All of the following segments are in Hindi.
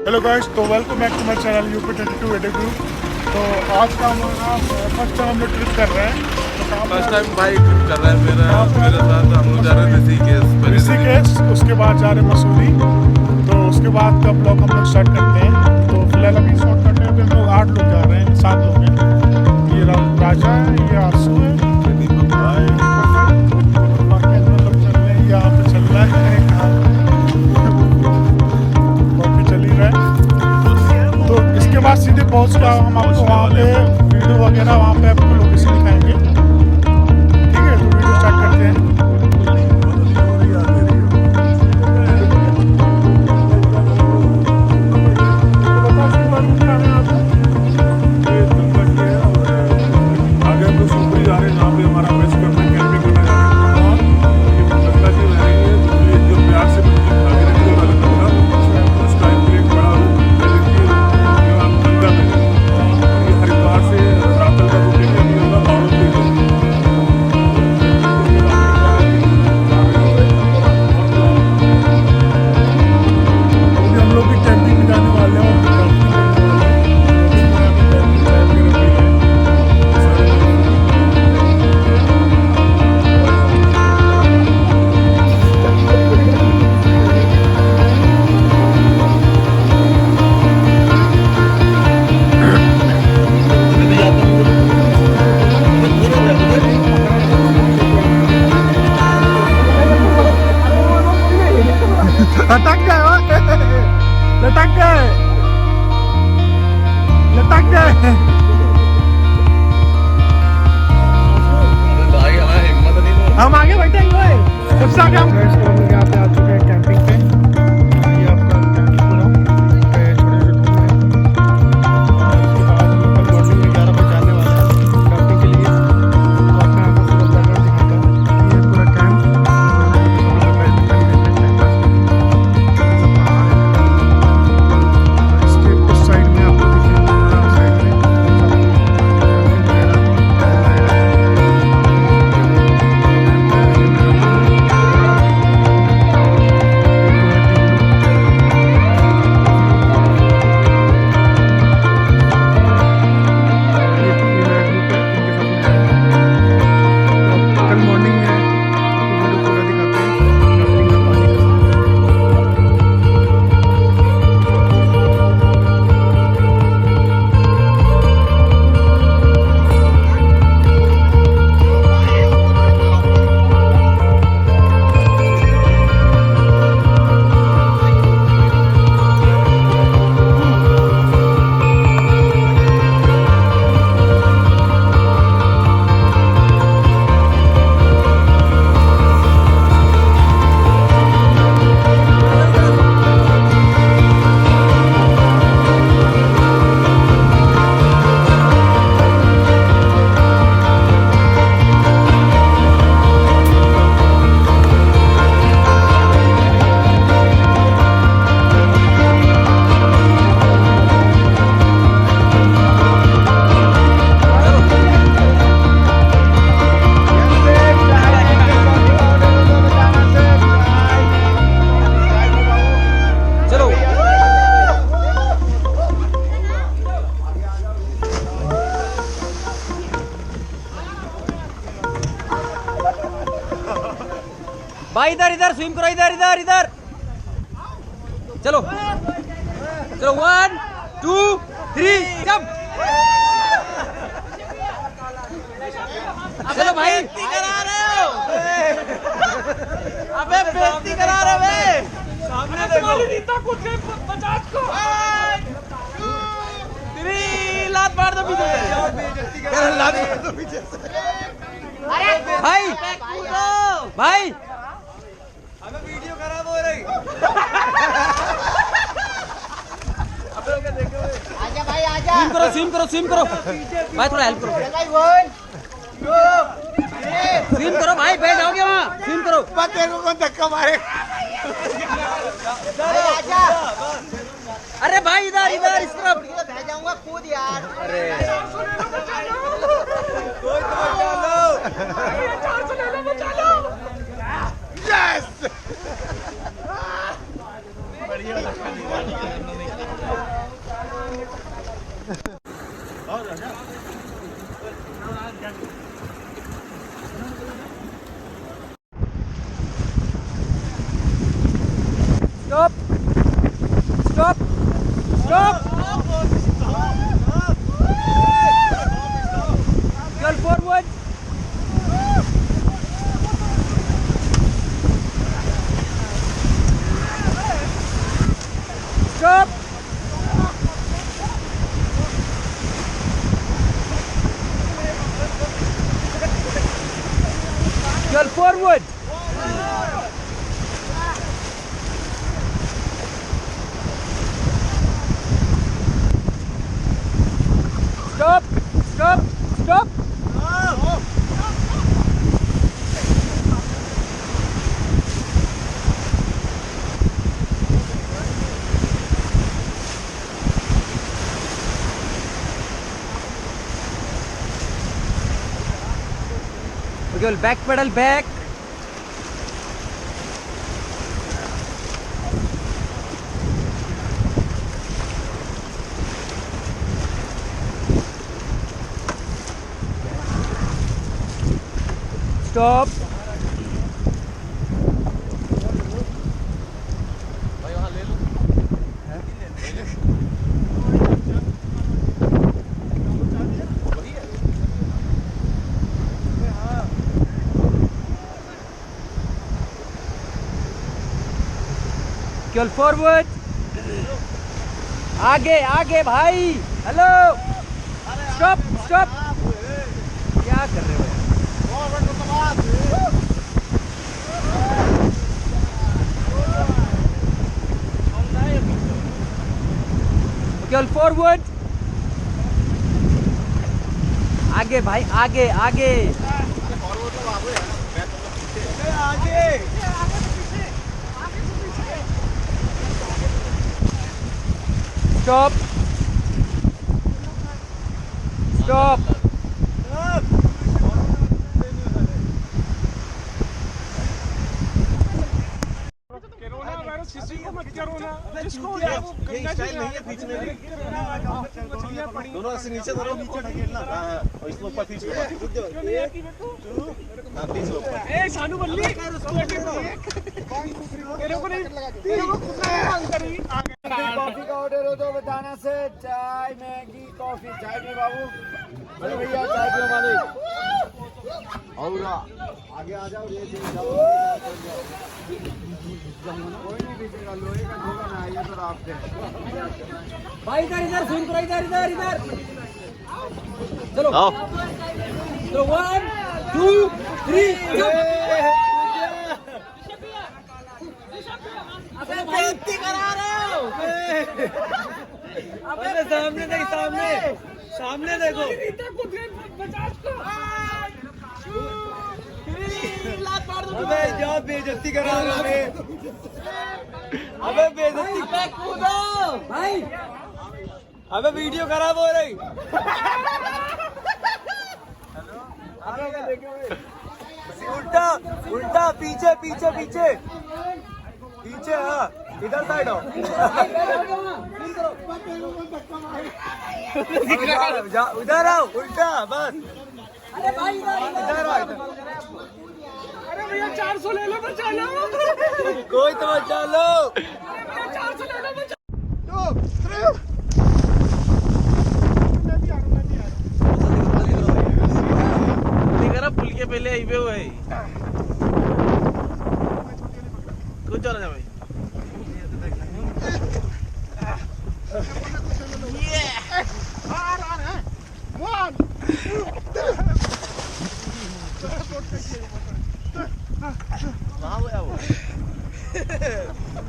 हेलो गाइस, तो welcome back to my channel UP 22 एडग्रू। तो आज का हमारा फर्स्ट टाइम हम लोग ट्रिप कर रहे हैं। फर्स्ट टाइम भाई ट्रिप कर रहे हैं मेरे साथ। हम लोग जा रहे हैं ऋषिकेश, उसके बाद जा रहे हैं मसूरी। तो उसके बाद का ब्लॉग हम लोग स्टार्ट करते हैं। तो फिलहाल अभी शॉर्ट करने में हम लोग 8 लोग जा रहे हैं, 7 लोग हैं। ये राजा है, ये आंसू है, बाकी हम लोग चल रहे हैं। यहाँ पे चल रहा है चल ही रहा है। तो इसके बाद सीधे पहुंच गया हम आपको वहाँ पे वीडियो वगैरह वहाँ पे आपको लोकेशन दिखाएंगे। ठीक है, तो वीडियो स्टार्ट करते हैं। आगे हम लोग शिवपुरी जा रहे हैं, जहाँ पे हमारा बेस्ट करना है, कैंपिंग करने जा रहे हैं। ये गंगा जी बह रही है, जो प्यार से भागी रहती है गंगा। उस टाइम पे एक बड़ा हम गंगा में ये हरिद्वार से रातल का रूट लेके गंगा पावन के हम लोग भी कैंपिंग में जाने वाले हैं। लटक गए, लटक गए, लटक गए। हम आगे बैठेंगे। जब से आगे हम यहाँ पे आ चुके हैं कैंपिंग पे। ये आपका कैंपिंग पूरा पे छोटे छोटे उसके बाद हम लोग कल मॉर्निंग में 11 बजे जाने वाले हैं कैंपिंग के लिए। तो आपने यहाँ का पूरा बैकग्राउंड दिखाता है। ये पूरा कैंप भाई इधर इधर स्विम करो, इधर इधर इधर। चलो चलो 1 2 3 जंप। चलो भाई, करा रहे हो। अबे बेइज्जती करा रहे हो बे। सामने देखो नीता कुछ 50 को 3 लात मार दो पीछे से। लात मार दो पीछे से। अरे भाई भाई हमें वीडियो खराब हो रही। आजा भाई आजा। स्विम करो स्विम करो स्विम करो भाई, थोड़ा हेल्प करो स्विम करो भाई, बैठ जाओगे वहाँ। स्विम करो। तेरे को कौन धक्का मारेगा। अरे भाई इधर इधर इस तरफ बह जाऊंगा, कूद यार। अरे कोई तो बचा लो, बचा लो। यस बढ़िया। Stop! Stop! Stop! Girl forward! Stop! Girl forward! Stop! Stop! Stop! Okay, back pedal back. Stop. Girl forward. आगे आगे भाई. हेलो. Stop stop. क्या कर रहे हो? Girl forward. आगे भाई आगे आगे. Stop. Stop. किसी को मत करो ना, जिसको ये स्टाइल नहीं है खींचने की। दोनों से नीचे धरो, नीचे ढकेलना। हाँ, और इसको ऊपर खींच लो। हाँ, खींच लो। ए सानू बल्ली तेरे को नहीं, तेरे को कॉफी का ऑर्डर हो तो बताना से चाय मैगी कॉफी चाय भी बाबू अरे भैया चाय पियो मालिक और आगे आ जाओ ये जाओ कोई नहीं पीछेगा लोहे का झोला ना ये तो राफ्ट है भाई इधर इधर सुन करो इधर इधर इधर चलो आओ। चलो 1 2 3 अबे बेइज्जती करा रहे हो अबे सामने देख सामने सामने देखो अबे क्या बेइज्जती करा रहे हो अबे बेइज्जती अबे कूदो भाई अबे वीडियो खराब हो रही उल्टा उल्टा पीछे पीछे पीछे पीछे हाँ इधर साइड हो उधर आओ उल्टा बस अरे भाई इधर आओ अरे भैया 400 ले लो बचा लो कोई तो बचा लो 400 ले लो बचा पुल के पहले हाईवे हुआ है कुछ चला जा भाई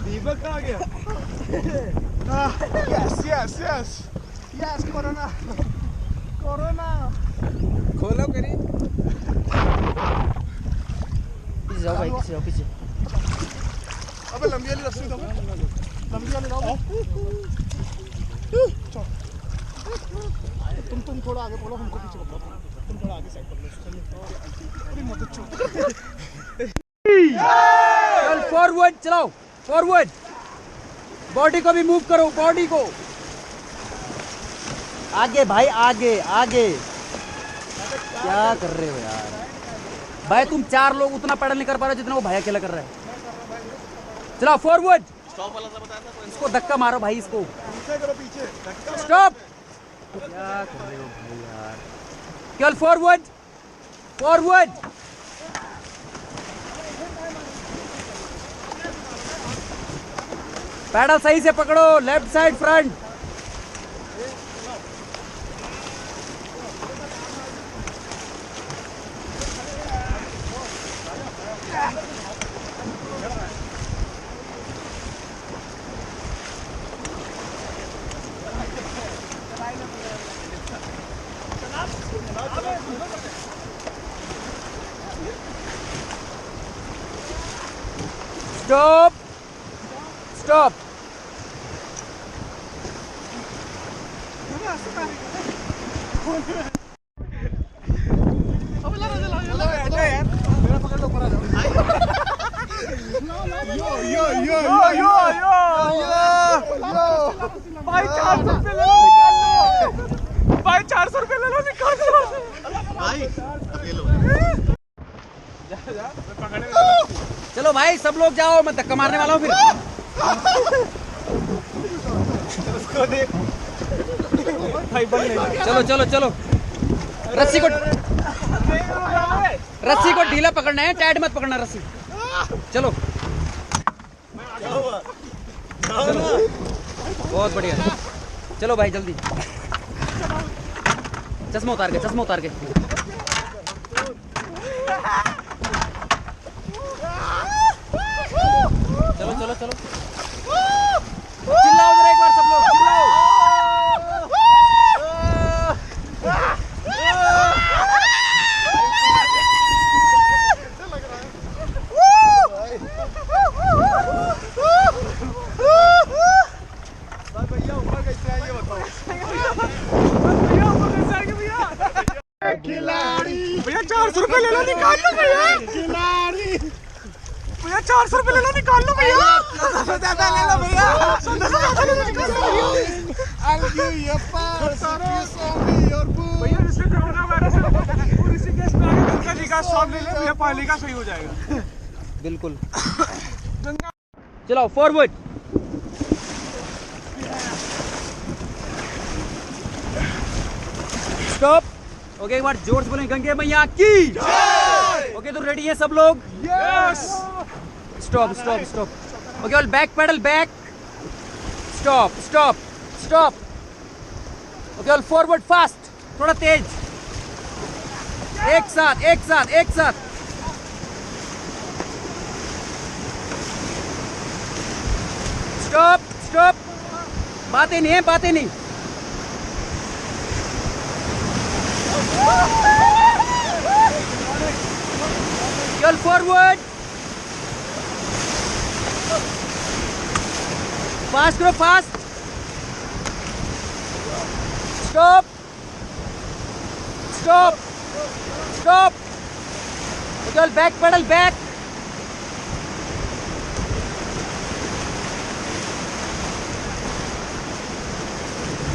दीपक आ गया yes yes yes yes corona corona खोलो करी पीछे जाओ भाई पीछे जाओ पीछे अबे लंबी वाली रस्सी दो लंबी वाली लाओ चलो तुम थोड़ा आगे बोलो हमको पीछे बोलो तुम थोड़ा आगे साइड पर लो चलिए मत चलो चल फॉरवर्ड चलाओ फॉरवर्ड बॉडी को भी मूव करो बॉडी को आगे भाई, आगे आगे। क्या कर रहे हो यार भाई, तुम 4 लोग उतना पैडल नहीं कर पा रहे जितना वो भाई अकेला कर रहा है। चलो फॉरवर्ड, स्टॉप वाला था बताया था इसको धक्का मारो भाई, इसको पीछे करो पीछे स्टॉप। क्या कर रहे हो भाई यार, केवल फॉरवर्ड फॉरवर्ड। पैडल सही से पकड़ो, left side front. Stop stop. भाई 400 रुपये ले लो, निकाल लो भाई, 400 रुपये ले लो, निकाल लो भाई अकेलो चलो भाई सब लोग जाओ, मैं धक्का मारने वाला हूँ फिर। उसको देख भाई, बन नहीं। चलो चलो चलो, रस्सी को ढीला पकड़ना है, टाइट मत पकड़ना रस्सी। चलो बहुत बढ़िया। चलो भाई जल्दी, चश्मा उतार के, चश्मा उतार के। चलो चलो चलो, चिल्लाओ जरा एक बार सब लोग, चिल्लाओ। भैया 400 रुपये ले लो, निकाल लो भैया। खिलाड़ी भैया 400 रुपये ले लो, निकाल लो भैया। ज्यादा ले लो भैया, भैया इससे कोरोना वायरस है, ऋषिकेश में आगे गंगा जी का शॉट ले ले भैया, पानी का सही हो जाएगा। बिल्कुल। चलो फॉरवर्ड। स्टॉप। ओके, एक बार जोर से बोलें, गंगे मैया की जय। ओके, तो रेडी है सब लोग? Yes. Stop stop stop. Okay, all back paddle back. Stop stop stop. Okay, all forward fast, थोड़ा तेज। एक साथ एक साथ एक साथ। स्टॉप स्टॉप, बातें नहीं है, बातें नहीं। Girl forward. Fast karo, fast. Stop. Stop. Stop. Girl back pedal back.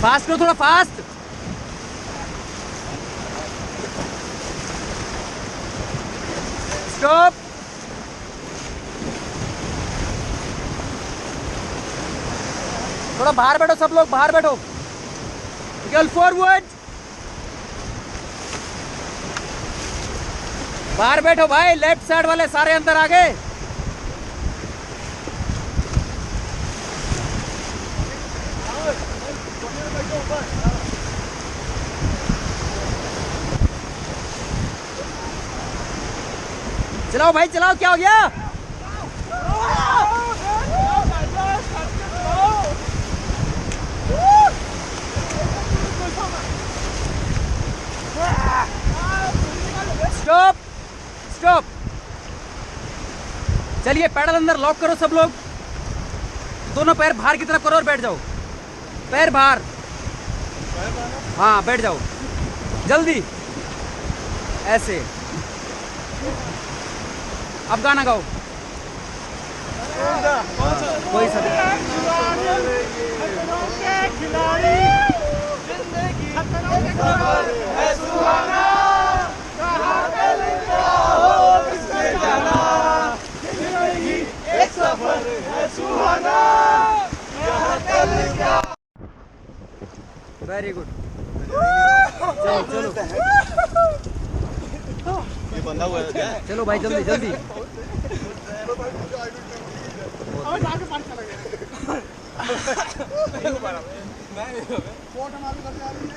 Fast karo, thoda fast. Stop. थोड़ा बाहर बैठो सब लोग, बाहर बैठो। गर्ल फॉरवर्ड, बाहर बैठो भाई। लेफ्ट साइड वाले सारे अंदर आ गए। चलाओ भाई चलाओ, क्या हो गया? Stop stop. चलिए पैडल अंदर लॉक करो सब लोग। दोनों पैर बाहर की तरफ करो और बैठ जाओ। पैर बाहर, हाँ बैठ जाओ जल्दी, ऐसे। अब गाना गाओ कोई सा। Very good. चलो चलो ये बंधा हुआ है क्या? चलो भाई जल्दी जल्दी। कोट हमारे घर जा रही है।